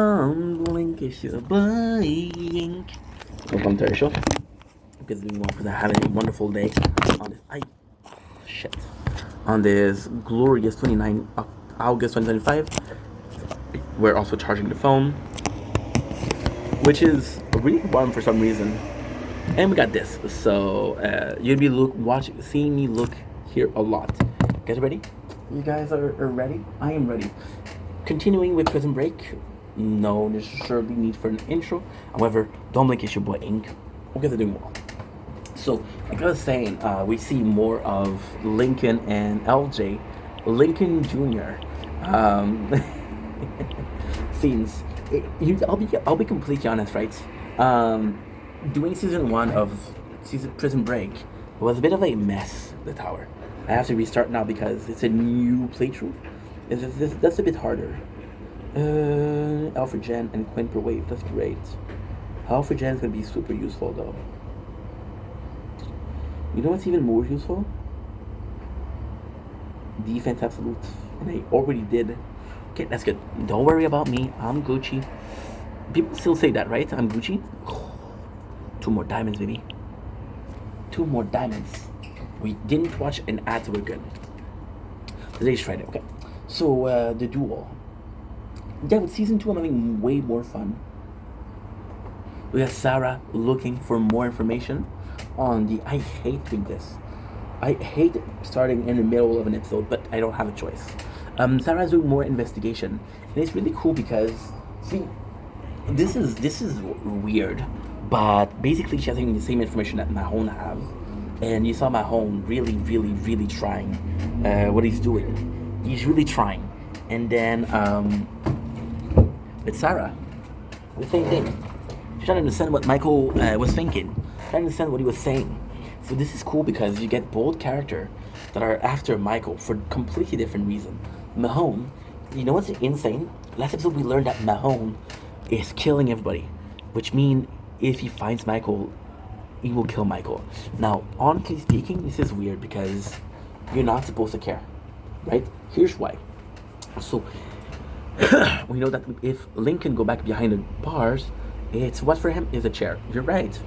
Link is your buying. Welcome to our show. Because I had a wonderful day on this. Shit. On this glorious 29 August 2025. We're also charging the phone, which is really warm for some reason. And we got this. So you'll be seeing me look here a lot. Guys ready? You guys are ready? I am ready. Continuing with Prison Break. No necessarily need for an intro. However, don't blink is your boy Ink. We'll get to doing well. So, like I was saying, we see more of Lincoln and LJ, Lincoln Jr. Scenes. I'll be completely honest, right? Doing season 1 of Prison Break was a bit of a mess. The tower. I have to restart now because it's a new playthrough. That's a bit harder. Alfred Jen and Quinn per wave. That's great. Alfred Jen is gonna be super useful though. You know what's even more useful? Defense absolute. And I already did. Okay, that's good. Don't worry about me. I'm Gucci. People still say that, right? I'm Gucci. 2 more diamonds, baby. 2 more diamonds. We didn't watch an ad, so we're good. Today's Friday, okay. So, the duel. Yeah, with season 2, I'm having way more fun. We have Sarah looking for more information on the. I hate doing this. I hate starting in the middle of an episode, but I don't have a choice. Sarah's doing more investigation, and it's really cool because see, this is weird, but basically she's having the same information that Mahone have, and you saw Mahone really trying what he's doing. He's really trying, and then with Sarah, the same thing. She's trying to understand what Michael was thinking, trying to understand what he was saying. So this is cool because you get both characters that are after Michael for completely different reasons. Mahone, you know what's insane? Last episode we learned that Mahone is killing everybody, which means if he finds Michael, he will kill Michael. Now, honestly speaking, this is weird because you're not supposed to care, right? Here's why. So we know that if Lincoln go back behind the bars, it's what for him is a chair. You're right.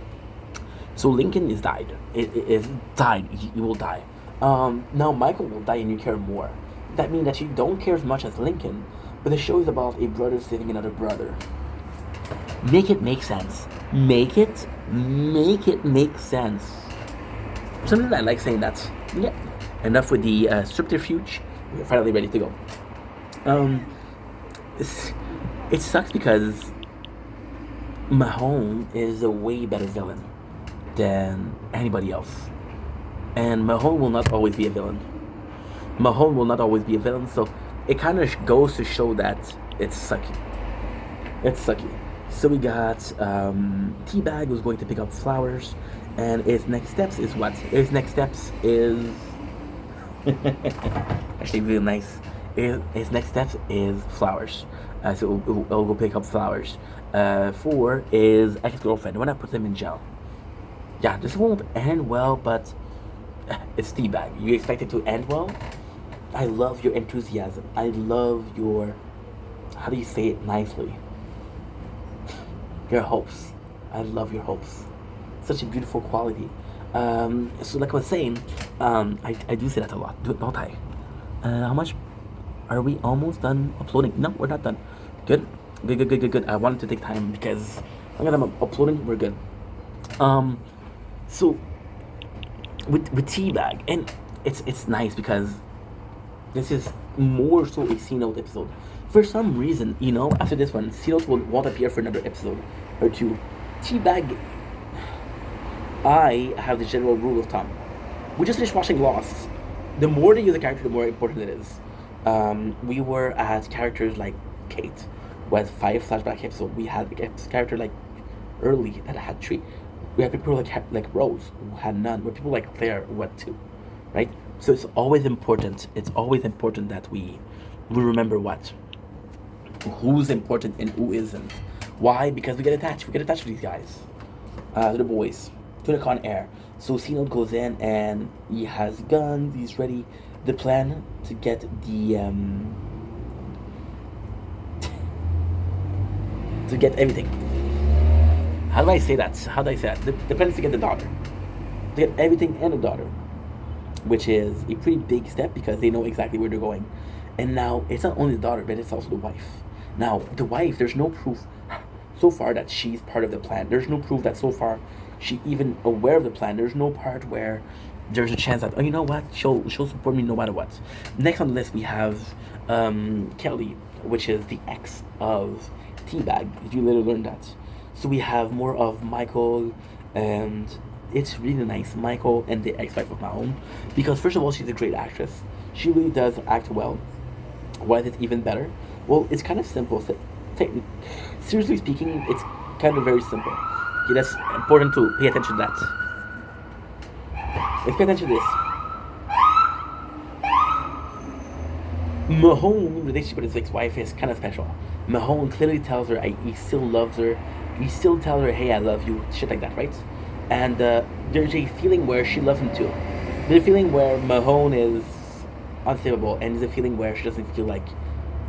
So Lincoln is died. It is died. He will die. Now Michael will die and you care more. That means that you don't care as much as Lincoln, but the show is about a brother saving another brother. Make it make sense. Make it make sense. Something that I like saying that. Yeah. Enough with the subterfuge. We're finally ready to go. It sucks because Mahone is a way better villain than anybody else. And Mahone will not always be a villain. So it kind of goes to show that it's sucky. So we got Teabag who's going to pick up flowers, and his next steps is what? His next steps is actually really nice. His next steps is flowers. So we'll go pick up flowers. 4 is ex-girlfriend. Why not put them in jail? Yeah, this won't end well, but it's Teabag. You expect it to end well? I love your enthusiasm. I love your, how do you say it nicely? Your hopes. I love your hopes. Such a beautiful quality. So like I was saying, I do say that a lot, don't I? How much are we almost done uploading? No, we're not done. Good. I wanted to take time because as long as I'm uploading, we're good. So with Teabag, and it's nice because this is more so a C-Note episode. For some reason, after this one, C-Note won't appear for another episode or 2. Teabag, I have the general rule of thumb. We just finished watching Lost. The more they use a character, the more important it is. We were at characters like Kate, who had 5 flashback episodes. We had a character like Early that had 3. We had people like Rose who had none. We had people like Claire who had 2, right? So it's always important. That we remember who's important and who isn't. Why? Because we get attached. We get attached to these guys, to the boys, to the Con Air. So C-Note goes in and he has guns. He's ready. The plan to get the to get everything. How do I say that? How do I say that? The plan is to get the daughter, to get everything and the daughter, which is a pretty big step because they know exactly where they're going. And now it's not only the daughter, but it's also the wife. Now, the wife, there's no proof so far that she's part of the plan. There's no proof that so far she even aware of the plan. There's no part where there's a chance that, oh, you know what, she'll support me no matter what. Next on the list we have Kelly, which is the ex of Teabag. You later learn that. So we have more of Michael, and it's really nice. Michael and the ex-wife of Mahone, because first of all, she's a great actress. She really does act well. Why is it even better? Well, it's kind of simple. Seriously speaking, it's kind of very simple. Okay, that's important to pay attention to that. Let's pay attention to this. Mahone relationship with his ex-wife is kind of special. Mahone clearly tells her he still loves her. He still tells her, hey, I love you, shit like that, right? And there's a feeling where she loves him too. There's a feeling where Mahone is unsavable, and there's a feeling where she doesn't feel like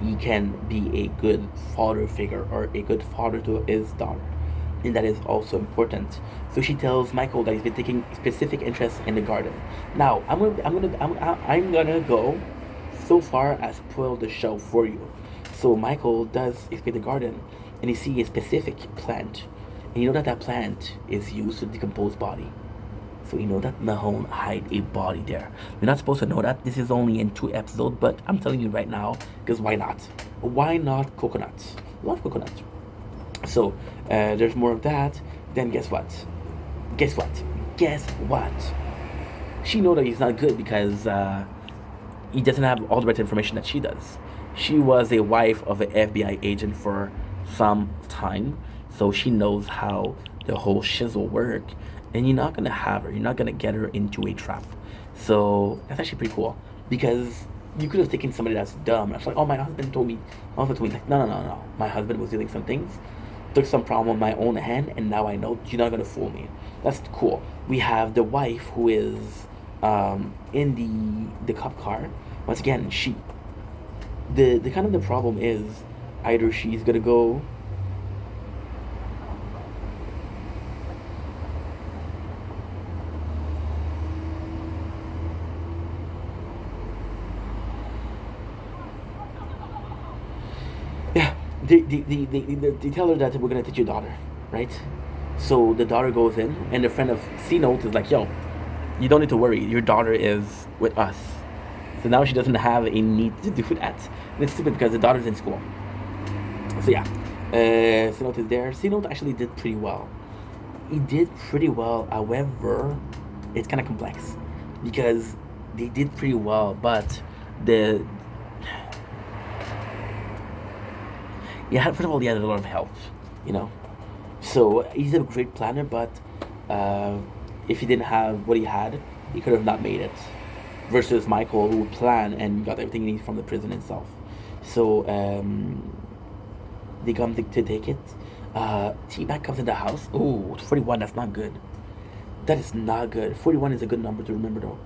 he can be a good father figure or a good father to his daughter, and that is also important. So she tells Michael that he's been taking specific interest in the garden. Now I'm gonna go so far as spoil the show for you. So Michael does explain the garden, and you see a specific plant, and you know that plant is used to decompose body. So you know that Mahone hide a body there. You're not supposed to know that. This is only in 2 episodes, but I'm telling you right now, because why not? Why not coconuts? Love coconut. So there's more of that. Then guess what? Guess what? Guess what? She know that he's not good because he doesn't have all the right information that she does. She was a wife of an FBI agent for some time, so she knows how the whole shizzle work. And you're not gonna have her. You're not gonna get her into a trap. So that's actually pretty cool because you could have taken somebody that's dumb. It's like, oh, my husband told me. My husband told me, like, no. My husband was doing some things, took some problem on my own hand, and now I know you're not gonna fool me. That's cool. We have the wife who is in the cop car. Once again, the kind of the problem is either she's gonna go. Yeah, they tell her that we're gonna take your daughter, right? So the daughter goes in, and the friend of C Note is like, yo, you don't need to worry, your daughter is with us. So now she doesn't have a need to do that. And it's stupid because the daughter's in school. So yeah, C Note is there. C Note actually did pretty well. He did pretty well, however, it's kind of complex because they did pretty well, but the first of all, he had a lot of help, you know. So he's a great planner, but if he didn't have what he had, he could have not made it. Versus Michael, who planned and got everything he needs from the prison itself. So they come to take it. T-Bag comes in the house. Oh, 41, that's not good. That is not good. 41 is a good number to remember, though.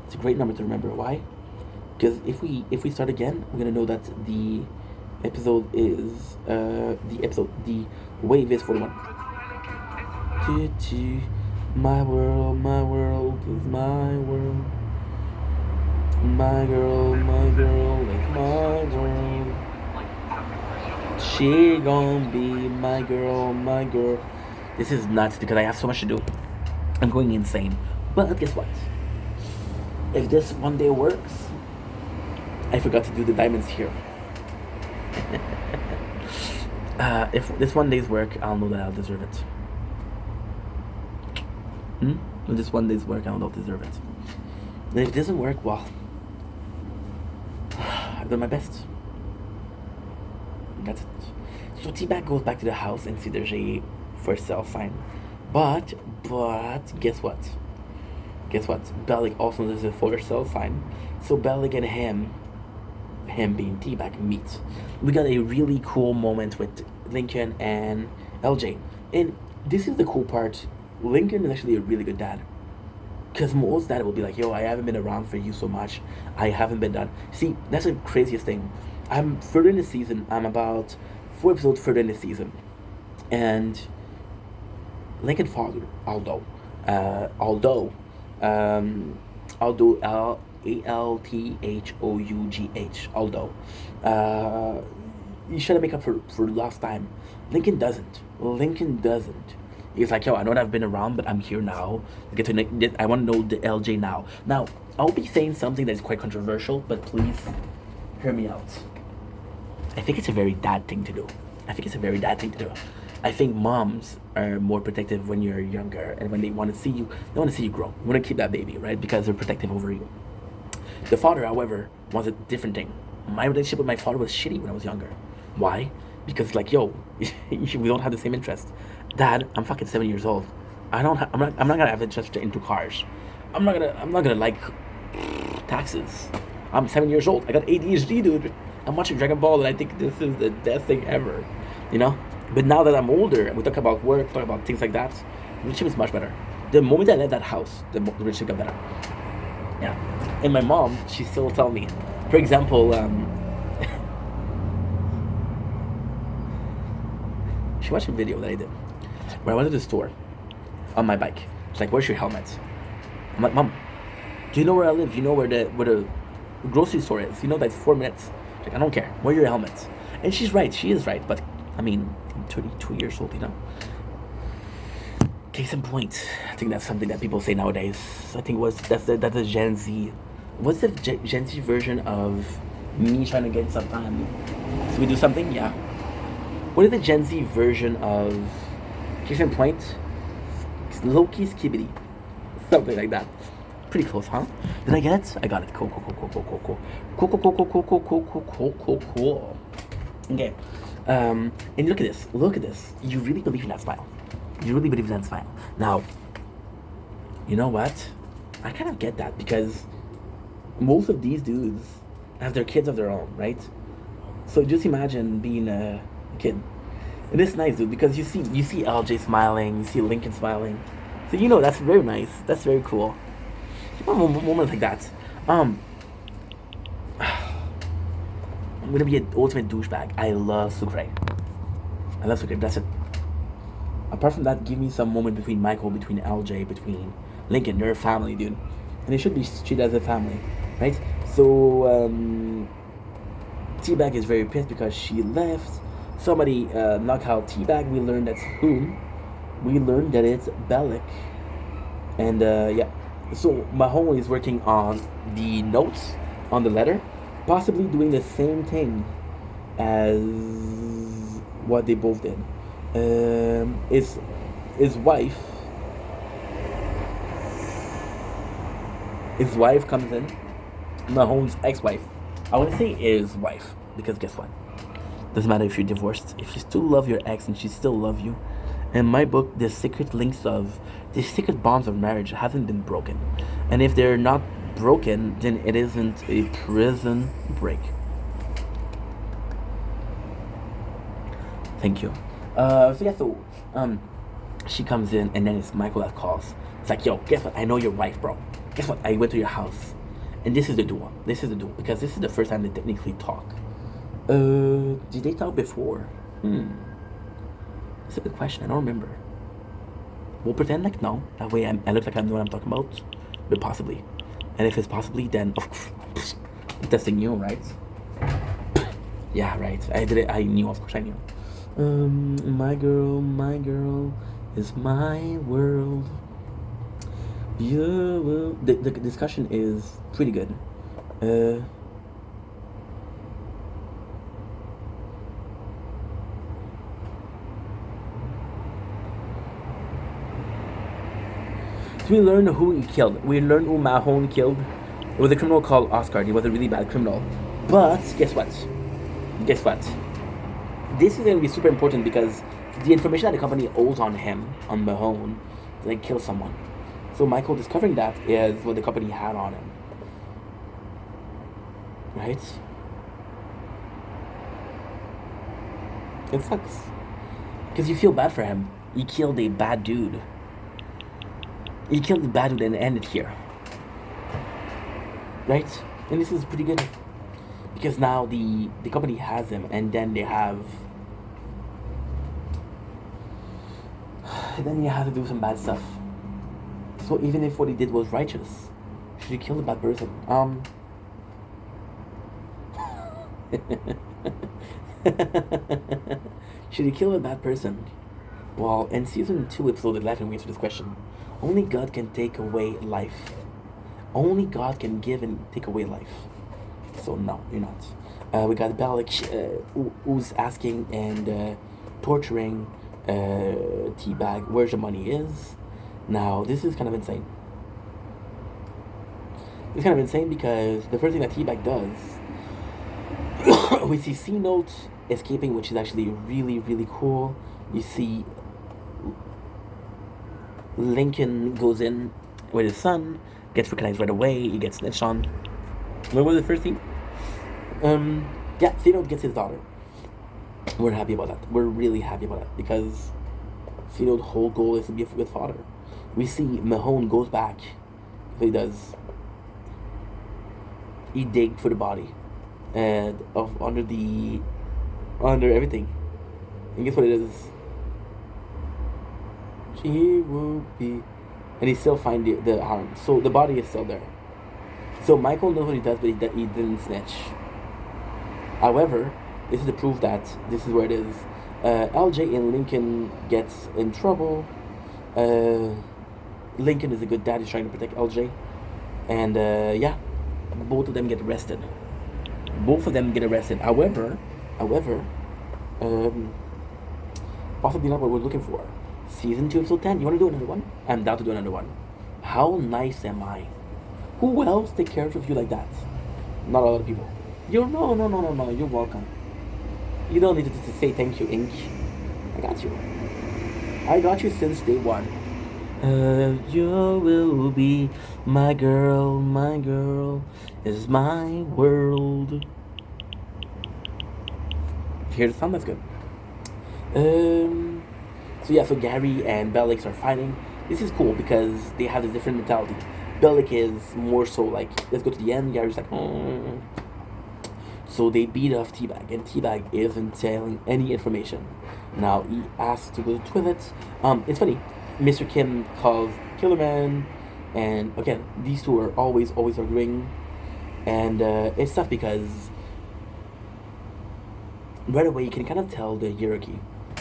It's a great number to remember. Why? Because if we start again, we're gonna know that the wave is 41. My world is my world. My girl is my world. She gon' be my girl. This is nuts because I have so much to do. I'm going insane. But guess what? If this one day works, I forgot to do the diamonds here. If this one day's work, I'll know that I'll deserve it. If this one day's work, I'll know I'll deserve it. And if it doesn't work, well, I've done my best. That's it. So T-Bag goes back to the house and see there's a for sale sign. But guess what? Bellic also does a for sale sign. So Bellic and him being T-Bag meet. We got a really cool moment with Lincoln and LJ. And this is the cool part. Lincoln is actually a really good dad. Because most dad will be like, yo, I haven't been around for you so much. I haven't been done. See, that's the craziest thing. I'm further in the season. I'm about 4 episodes further in the season. And Lincoln father, although, um, although although, uh, you should make up for lost time. Lincoln doesn't. Lincoln doesn't. He's like, yo, I know that I've been around, but I'm here now. I want to know the LJ now. Now, I'll be saying something that is quite controversial, but please hear me out. I think it's a very dad thing to do. I think it's a very dad thing to do. I think moms are more protective when you're younger, and when they want to see you, they want to see you grow. You want to keep that baby, right? Because they're protective over you. The father, however, wants a different thing. My relationship with my father was shitty when I was younger. Why? Because like, yo, we don't have the same interest. Dad, I'm fucking 7 years old. I'm not gonna have interest into cars. I'm not gonna like taxes. I'm 7 years old. I got ADHD, dude. I'm watching Dragon Ball and I think this is the best thing ever. You know? But now that I'm older and we talk about work, talk about things like that, the relationship is much better. The moment I left that house, the relationship got better. Yeah. And my mom, she still tell me. For example, she watched a video that I did when I went to the store on my bike. She's like, "Where's your helmet?" I'm like, "Mom, do you know where I live? Do you know where the grocery store is? You know that's 4 minutes." She's like, "I don't care. Where are your helmets?" And she's right. She is right. But I mean, I'm 32 years old. You know. Case in point, I think that's something that people say nowadays. I think that's the Gen Z. What's the Gen Z version of me trying to get some time? So we do something, yeah. What is the Gen Z version of case in point? Low-key skibidi. Something like that. Pretty close, huh? Did I get it? I got it. Cool. Cool. Okay. And look at this. Look at this. You really believe in that smile. You really believe in that smile. Now, you know what? I kind of get that because most of these dudes have their kids of their own, right? So just imagine being a kid. And it's nice, dude, because you see LJ smiling, you see Lincoln smiling. So you know that's very nice. That's very cool. Moments like that. I'm gonna be an ultimate douchebag. I love Sucre. That's it. Apart from that, give me some moment between Michael, between LJ, between Lincoln. They're a family, dude. And they should be treated as a family, right? So, Teabag is very pissed because she left. Somebody knocked out Teabag. We learned that's whom. We learned that it's Bellic. And, yeah. So, Mahone is working on the notes on the letter, possibly doing the same thing as what they both did. His wife comes in. Mahone's ex-wife. I want to say his wife because guess what? Doesn't matter if you're divorced. If you still love your ex and she still love you. In my book, the secret bonds of marriage haven't been broken, and if they're not broken, then it isn't a prison break. Thank you. She comes in and then it's Michael that calls. It's like, yo, guess what? I know your wife, bro. Guess what? I went to your house. And this is the duel. Because this is the first time they technically talk. Did they talk before? That's a good question. I don't remember. We'll pretend like no. That way I look like I know what I'm talking about. But possibly. And if it's possibly, then I'm testing you, right? Yeah, right. I did it. I knew, of course I knew. My girl is my world. You. The discussion is pretty good. So we learned who he killed. We learned who Mahone killed. It was a criminal called Oscar. He was a really bad criminal. But guess what? This is going to be super important because the information that the company owes on him, on Mahone, they kill someone. So Michael discovering that is what the company had on him. Right? It sucks. Because you feel bad for him. He killed a bad dude. And ended here. Right? And this is pretty good. Because now the company has him, and then they have then you have to do some bad stuff. So even if what he did was righteous, should he kill the bad person? Should he kill a bad person? Well, in season 2, episode 11, we answer this question. Only God can take away life. Only God can give and take away life. So no, you're not. We got Bellic, who's asking and torturing Teabag where the money is. Now, this is kind of insane. It's kind of insane because the first thing that Teabag does, we see C-Note escaping, which is actually really, really cool. You see Lincoln goes in with his son, gets recognized right away, he gets snitched on. What was the first thing? Yeah, C-Note gets his daughter. We're happy about that. We're really happy about that because C-Note's whole goal is to be a good father. We see Mahone goes back. So he does. He dig for the body, and under everything. And guess what it is? She will be, and he still find the arm. So the body is still there. So Michael knows what he does, but he didn't snitch. However, this is the proof that this is where it is. LJ and Lincoln gets in trouble. Lincoln is a good dad. He's trying to protect LJ. And yeah, both of them get arrested. However, possibly not what we're looking for. Season 2, episode 10. You want to do another one? I'm down to do another one. How nice am I? Who else take care of you like that? Not a lot of people. No. You're welcome. You don't need to say thank you, Ink. I got you since day one. You will be my girl is my world. Hear the sound? That's good. So Gary and Bellic are fighting. This is cool because they have a different mentality. Bellic is more so like, let's go to the end. Gary's like, So they beat off Teabag, and Teabag isn't telling any information. Now he asks to go to the toilet. It's funny. Mr. Kim calls Killerman, and again, these two are always arguing, and it's tough because right away you can kind of tell the hierarchy.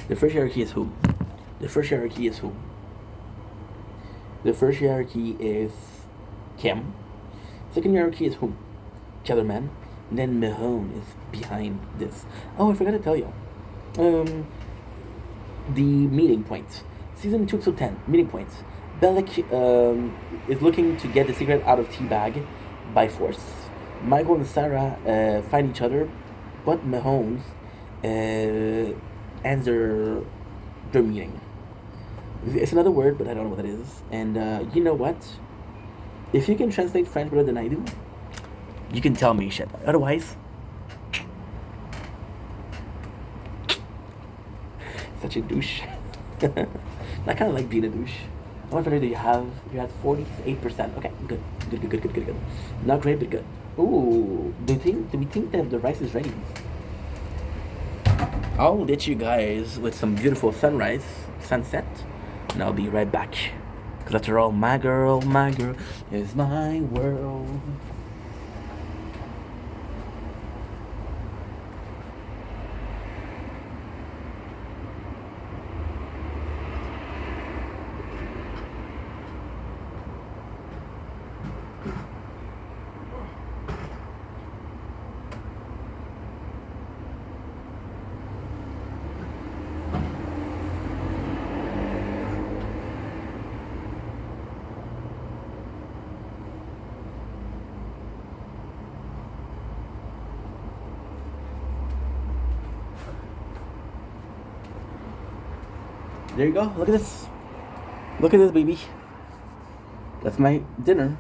The first hierarchy is who? The first hierarchy is Kim. Second hierarchy is who? Kellerman. And then Mahone is behind this. Oh, I forgot to tell you. The meeting points. Season 2, episode 10. Meeting points. Bellic is looking to get the secret out of Teabag by force. Michael and Sarah find each other, but Mahomes ends their meeting. It's another word, but I don't know what it is. And you know what? If you can translate French better than I do, you can tell me shit. Otherwise, such a douche. I kind of like being a douche. How much better do you have? You had 48%. Okay, good. Not great, but good. Ooh, do we think that the rice is ready? I'll let you guys with some beautiful sunset, and I'll be right back. Because after all, my girl is my world. There you go. Look at this. Look at this, baby. That's my dinner.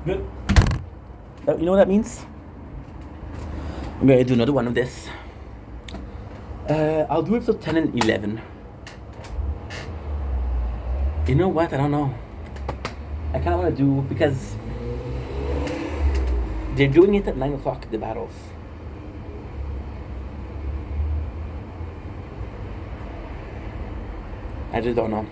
Good. You know what that means? I'm going to do another one of this. I'll do episode 10 and 11. You know what? I don't know. I kind of want to do because they're doing it at 9 o'clock. The battles. I just don't know.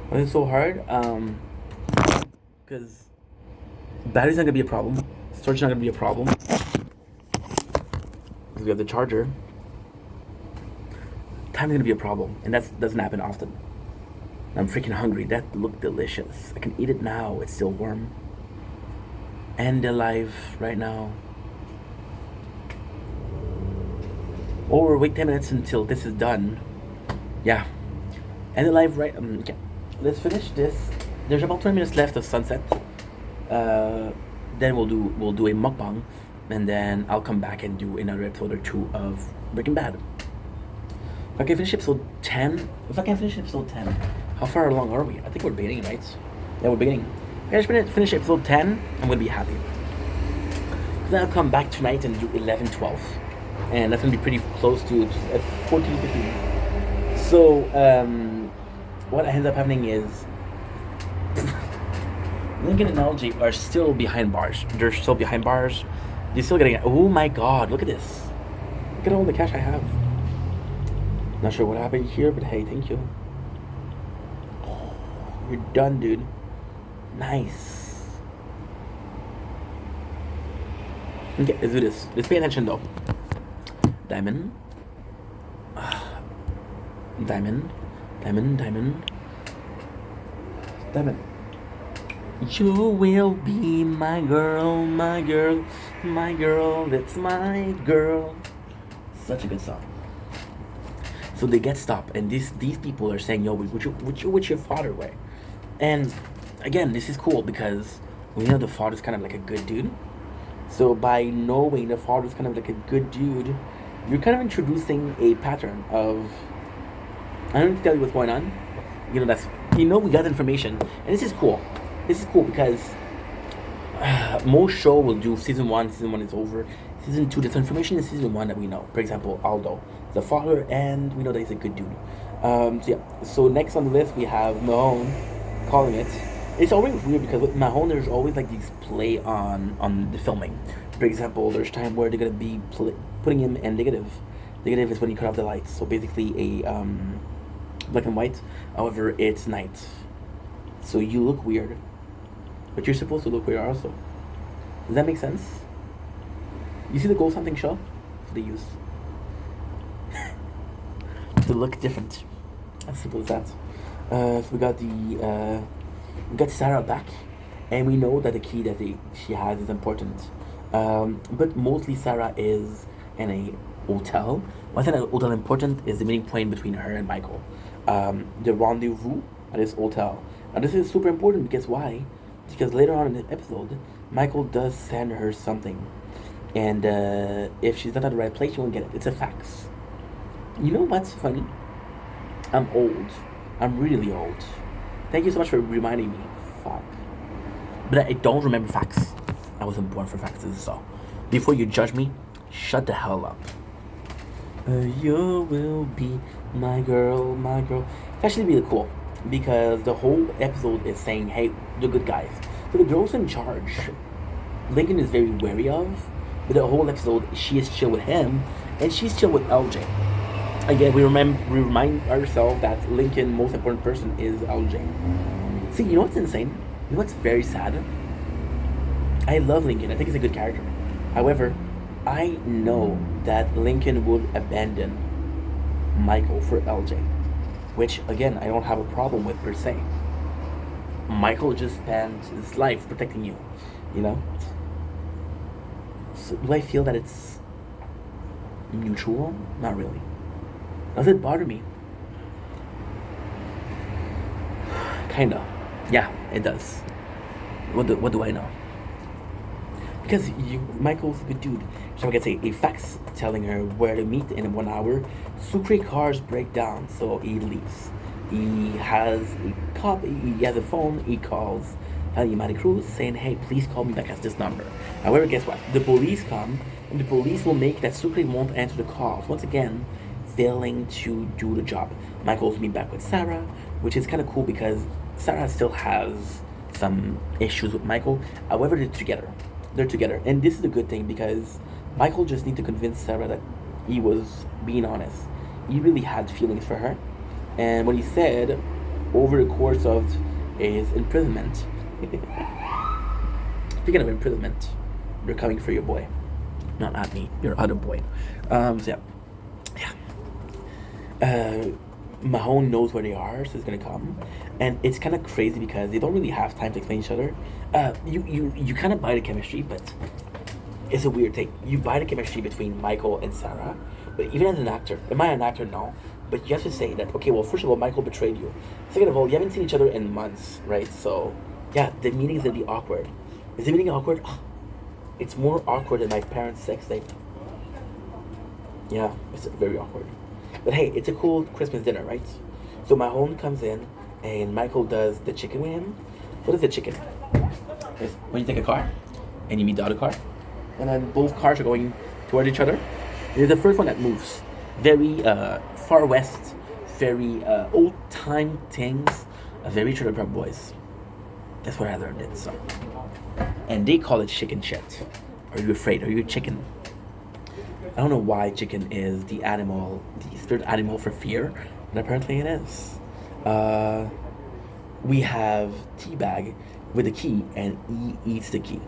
Why is it so hard? Because battery's not gonna be a problem. Storage not gonna be a problem. We have the charger. Time's gonna be a problem, and that doesn't happen often. I'm freaking hungry. That looked delicious. I can eat it now. It's still warm. And alive right now. Or wait 10 minutes until this is done. Yeah. And alive right. Okay. Let's finish this. There's about 20 minutes left of sunset. Then we'll do a mukbang, and then I'll come back and do another episode or two of Breaking Bad. If I can finish episode 10, how far along are we? I think we're beginning, right? Yeah, we're beginning. If I just finish episode 10, I'm gonna be happy. Then I'll come back tonight and do 11, 12, and that's gonna be pretty close to 14, 15. So what ends up happening is Lincoln and LJ are still behind bars. They're still behind bars. They're still getting. Oh my God! Look at this. Look at all the cash I have. Not sure what happened here, but hey, thank you. Oh, you're done, dude. Nice. Okay, let's do this. Let's pay attention though. Diamond. Diamond. Diamond. Diamond. Diamond. You will be my girl, my girl, my girl, that's my girl. Such a good song. So they get stopped, and these people are saying, yo, which your father way? And again, this is cool because we know the father's kind of like a good dude. So by knowing the father's kind of like a good dude, you're kind of introducing a pattern of, I don't need to tell you what's going on. You know, we got information, and this is cool. This is cool because most show will do season 1 is over. Season 2, there's information in season 1 that we know. For example, Aldo, the father, and we know that he's a good dude. So next on the list we have Mahone calling it. It's always weird because with Mahone there's always like these play on the filming. For example, there's time where they're gonna be putting him in negative. Negative is when you cut off the lights. So basically a black and white. However, it's night, so you look weird, but you're supposed to look weird also. Does that make sense? You see the Ghost Hunting show? They use to look different. As simple as that. So we got Sarah back, and we know that the key that she has is important. But mostly Sarah is in a hotel. Why is that hotel important is the meeting point between her and Michael. The rendezvous at this hotel. Now this is super important because why? Because later on in the episode, Michael does send her something. And if she's not at the right place, she won't get it. It's a fax. You know what's funny? I'm old. I'm really old. Thank you so much for reminding me. Fuck. But I don't remember fax. I wasn't born for faxes, so before you judge me, shut the hell up. You will be my girl, my girl. It's actually really cool because the whole episode is saying, hey, the good guys. So the girl's in charge, Lincoln is very wary of, but the whole episode, she is chill with him, and she's chill with LJ. Again, we remind ourselves that Lincoln, most important person, is LJ. See, you know what's insane? You know what's very sad? I love Lincoln. I think he's a good character. However, I know that Lincoln would abandon Michael for LJ, which, again, I don't have a problem with per se. Michael just spent his life protecting you, you know? So do I feel that it's mutual? Not really. Does it bother me? Kinda. Yeah, it does. What do I know? Because Michael's a good dude. So I gets a fax telling her where to meet in 1 hour. Sucre cars break down, so he leaves. He has a phone. He calls Yamada Cruz saying, hey, please call me back at this number. However, guess what? The police come And the police will make that Sucre won't answer the calls. Once again, failing to do the job. Michael's meet back with Sarah, which is kind of cool because Sarah still has some issues with Michael. However, they're together. They're together. And this is a good thing because Michael just need to convince Sarah that he was being honest. He really had feelings for her. And what he said over the course of his imprisonment, speaking of imprisonment, they're coming for your boy. Not me, your other boy. So yeah. Mahone knows where they are, so he's gonna come, and it's kind of crazy because they don't really have time to explain each other. You kind of buy the chemistry, but it's a weird thing. You buy the chemistry between Michael and Sarah, but even as an actor, am I an actor? No, but you have to say that. Okay, well, first of all, Michael betrayed you. Second of all, you haven't seen each other in months, right? So yeah, the meeting is gonna be awkward. Is the meeting awkward? It's more awkward than my parents' sex tape. Yeah, it's very awkward. But hey, it's a cool Christmas dinner, right? So my home comes in, and Michael does the chicken with him. What is the chicken? It's when you take a car, and you meet the other car, and then both cars are going toward each other. It's the first one that moves. Very far west, very old time things. Very Trailer Park Boys. That's where I learned it. So, and they call it chicken shit. Are you afraid? Are you a chicken? I don't know why chicken is the animal, the third animal for fear, but apparently it is. We have Teabag with the key, and he eats the key.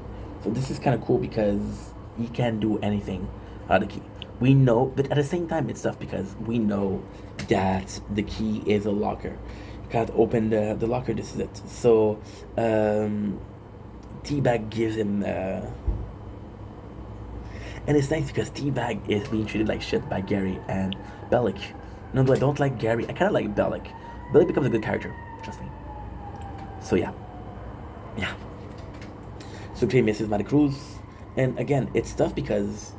So this is kind of cool because he can do anything out of the key. We know, but at the same time, it's tough because we know that the key is a locker. You can't open the locker. This is it. So Teabag gives him. And it's nice because Teabag is being treated like shit by Gary and Bellick. No, though I don't like Gary. I kind of like Bellick. Bellick becomes a good character. Trust me. So yeah. So Jay misses Matty Cruz. And again, it's tough because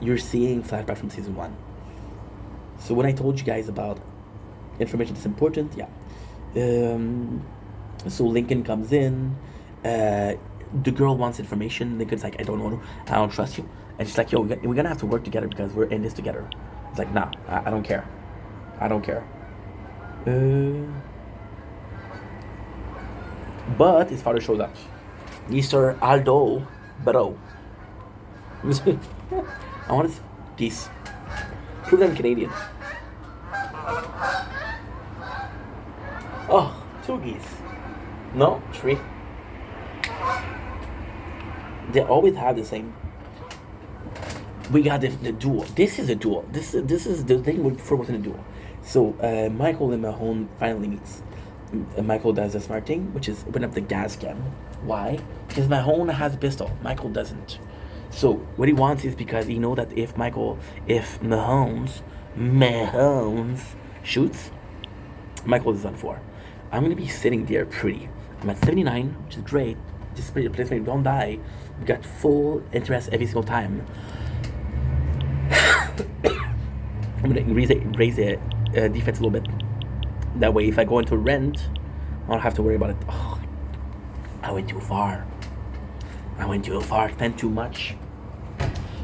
you're seeing flashback from season 1. So when I told you guys about information that's important, yeah. So Lincoln comes in. The girl wants information. Lincoln's like, I don't know. I don't trust you. And she's like, yo, we're gonna have to work together because we're in this together. It's like, nah, I don't care. But his father shows up. Mr. Aldo Barrow. I want to geese. Prove them Canadian. Oh, 2 geese. No, 3. They always have the same. We got the duel. This is a duel. This is the thing we prefer within a duel. So Michael and Mahone finally meets. Michael does a smart thing, which is open up the gas can. Why? Because Mahone has a pistol. Michael doesn't. So what he wants is because he know that if Mahomes shoots, Michael is on 4. I'm gonna be sitting there pretty. I'm at 79, which is great. Just pretty place where you don't die. We got full interest every single time. I'm gonna raise the defense a little bit. That way, if I go into rent, I don't have to worry about it. Oh, I went too far. Spent too much.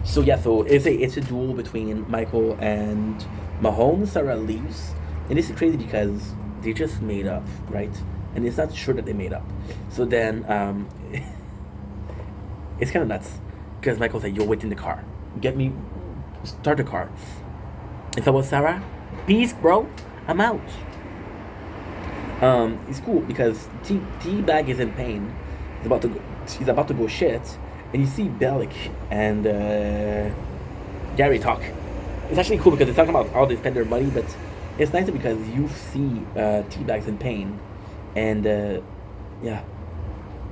So yeah, so it's a duel between Michael and Mahomes. Sarah leaves, and this is crazy because they just made up, right? And it's not sure that they made up. So then, it's kind of nuts because Michael's like, "Yo, wait in the car. Start the car." If I was Sarah, peace, bro. I'm out. It's cool because Teabag is in pain. He's about to go shit, and you see Bellick and Gary talk. It's actually cool because they're talking about how they spend their money, but it's nicer because you see Teabag's in pain, and yeah,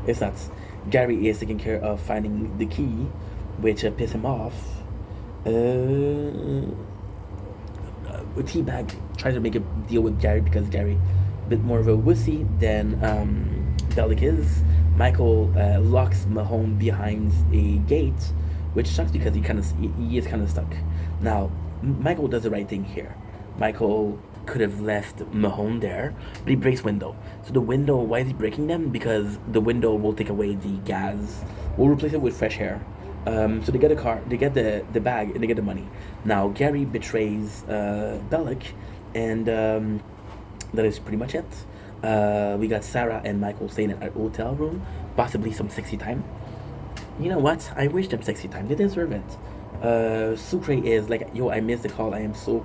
it's nuts. Gary is taking care of finding the key, which pissed him off. Teabag tries to make a deal with Gary because Gary a bit more of a wussy than Bellick is. Michael locks Mahone behind a gate, which sucks because he is kind of stuck. Now, Michael does the right thing here. Michael could have left Mahone there, but he breaks window. So the window, why is he breaking them? Because the window will take away the gas. We'll replace it with fresh air. So they get a car, they get the bag, and they get the money. Now Gary betrays Bellic, and that is pretty much it. We got Sarah and Michael staying in a hotel room, possibly some sexy time. You know what? I wish them sexy time. They deserve it. Sucre is like, yo, I missed the call. I am so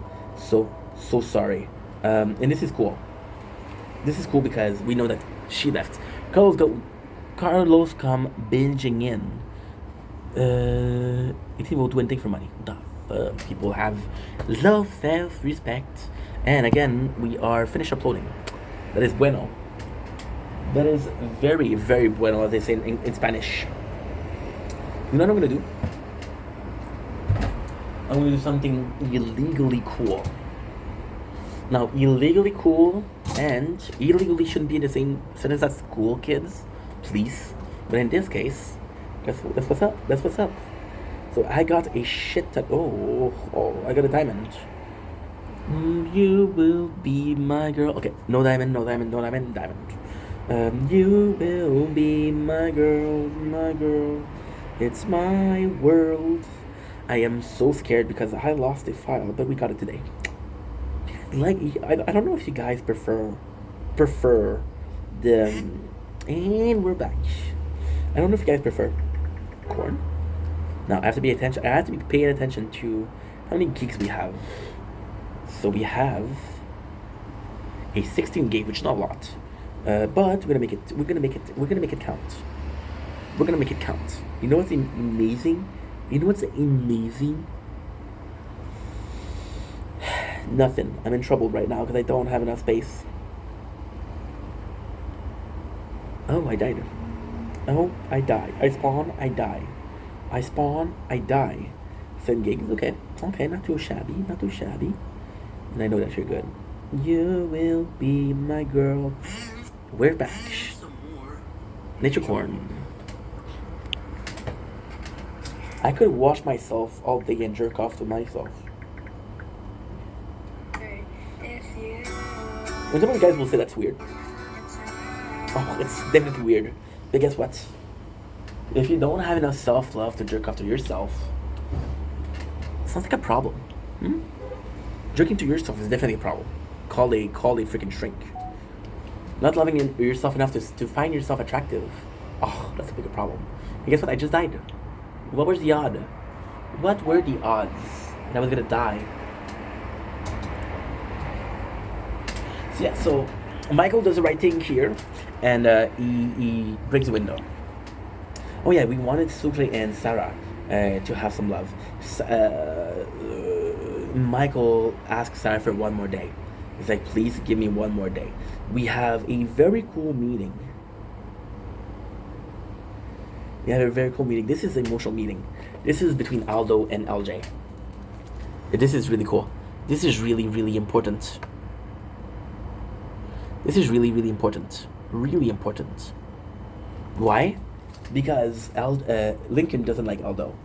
sorry. And this is cool. This is cool because we know that she left. Carlos come binging in. It will do anything for money. The fuck? People have love, self, respect. And again, we are finished uploading. That is bueno. That is very, very bueno, as they say in Spanish. You know what I'm gonna do? I'm gonna do something illegally cool. Now, illegally cool and illegally shouldn't be in the same sentence as cool, kids. Please. But in this case, that's what's up. That's what's up. So I got a shit ton. Oh, I got a diamond. You will be my girl. Okay, no diamond, no diamond, no diamond, diamond. You will be my girl, my girl. It's my world. I am so scared because I lost a file, but we got it today. Like, I don't know if you guys prefer the, and we're back. I don't know if you guys prefer corn. Now I have to be paying attention to how many gigs we have. So we have a 16 gig, which is not a lot, but we're gonna make it count. We're gonna make it count. You know what's amazing? You know what's amazing? Nothing. I'm in trouble right now because I don't have enough space. Oh, I died. Oh, I die. I spawn, I die. I spawn, I die. 7 gigs. Okay, not too shabby. And I know that you're good. You will be my girl. We're back. Nature corn. I could wash myself all day and jerk off to myself. And some of you guys will say that's weird. Oh, it's definitely weird. But guess what? If you don't have enough self-love to jerk off to yourself, it sounds like a problem. Jerking to yourself is definitely a problem. Call a freaking shrink. Not loving yourself enough to find yourself attractive. Oh, that's a bigger problem. And guess what? I just died. What was the odd? What were the odds that I was gonna die? So yeah, so Michael does the right thing here, and he breaks the window. Oh yeah, we wanted Sucre and Sarah to have some love. Michael asks Sarah for one more day. He's like, please give me one more day. We have a very cool meeting. This is an emotional meeting. This is between Aldo and LJ. This is really cool. This is really, really important. This is really, really important. Really important. Why? Because Lincoln doesn't like Aldo.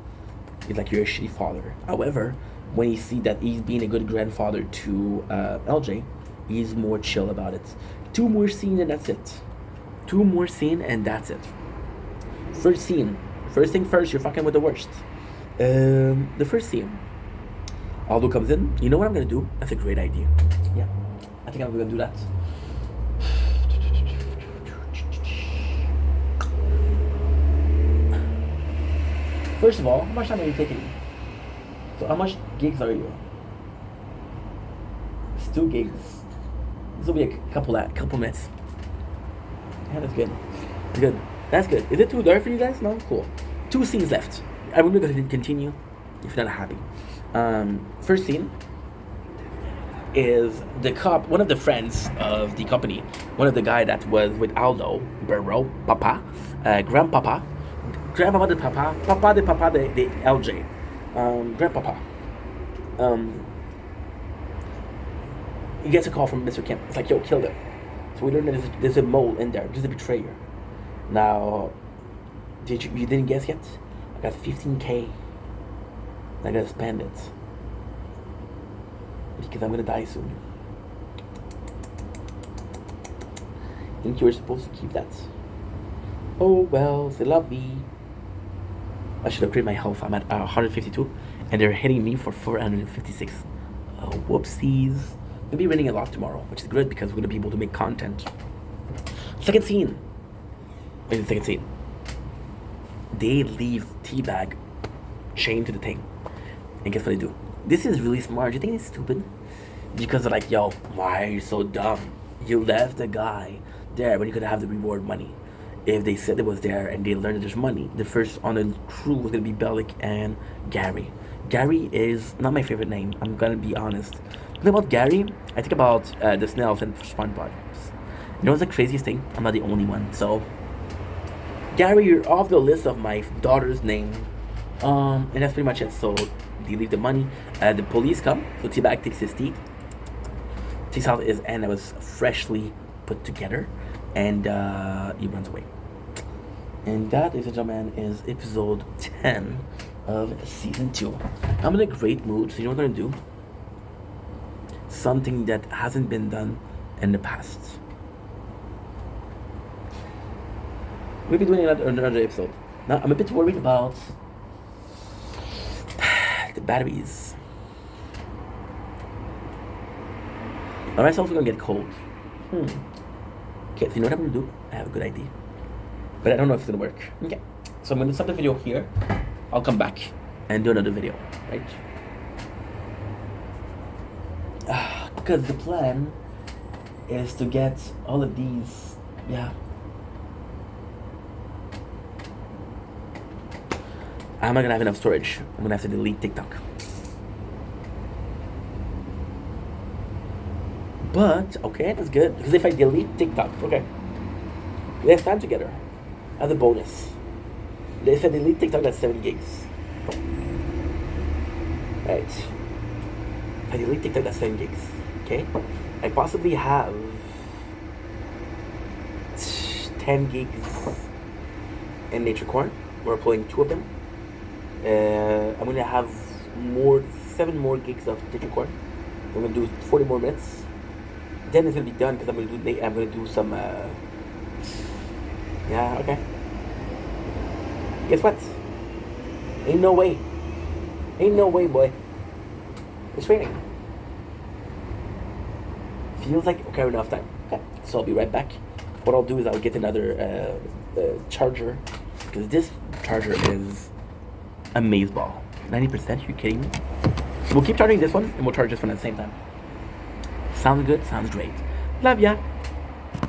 He's like, you're a shitty father. However, when he sees that he's being a good grandfather to LJ, he's more chill about it. 2 more scenes and that's it. 2 more scenes and that's it. First scene. First thing first, you're fucking with the worst. The first scene. Aldo comes in. You know what I'm gonna do? That's a great idea. Yeah. I think I'm gonna do that. First of all, how much time are you taking? So how much gigs are you? It's 2 gigs. This will be a couple minutes. Yeah, that's good. That's good. That's good. Is it too dark for you guys? No? Cool. 2 scenes left. I'm going to continue if you're not happy. First scene is the cop, one of the friends of the company, one of the guy that was with Aldo, Burrow, Papa, Grandpapa de Papa de LJ, Grandpapa. He gets a call from Mr. Kim. It's like, yo, kill them. So we learn that there's a mole in there. There's a betrayer. Now, you didn't guess yet? I got 15K. I gotta spend it. Because I'm gonna die soon. I think you were supposed to keep that. Oh well, c'est la vie. I should upgrade my health. I'm at 152, and they're hitting me for 456. Whoopsies. We'll be raining a lot tomorrow, which is good because we're gonna be able to make content. Second scene. Wait, the second scene. They leave Teabag chained to the thing, and guess what they do? This is really smart. Do you think it's stupid? Because they're like, yo, why are you so dumb? You left the guy there when you could have the reward money. If they said it was there and they learned that there's money, the first on the crew was gonna be Bellic and Gary. Gary is not my favorite name. I'm gonna be honest. Think about Gary, I think about the snails and SpongeBob. You know what's the craziest thing? I'm not the only one. So, Gary, you're off the list of my daughter's name. And that's pretty much it. So, they leave the money. The police come. So, T-Bag takes his teeth. Takes out his hand that was freshly put together. And he runs away. And that, ladies and gentlemen, is episode 10 of season 2. I'm in a great mood. So, you know what I'm going to do? Something that hasn't been done in the past. We'll be doing another episode. Now, I'm a bit worried about the batteries. My myself are gonna get cold. Okay, so you know what I'm gonna do? I have a good idea. But I don't know if it's gonna work. Okay. So I'm gonna stop the video here. I'll come back and do another video, right? Because the plan is to get all of these, I'm not gonna have enough storage. I'm gonna have to delete TikTok. But, okay, that's good. Because if I delete TikTok, okay, we have time together as a bonus. If I delete TikTok, that's 7 gigs. Right. If I delete TikTok, that's 7 gigs. Okay? I possibly have 10 gigs in Nature Corn. We're pulling 2 of them. I'm gonna have 7 more gigs of Nature Corn. I'm gonna do 40 more minutes. Then it's gonna be done because I'm gonna do some. Okay. Guess what? Ain't no way. Ain't no way, boy. It's raining. Feels like okay, enough time. Okay, so I'll be right back. What I'll do is I'll get another charger because this charger is a maze ball. 90%? You kidding me? So we'll keep charging this one and we'll charge this one at the same time. Sounds good? Sounds great. Love ya.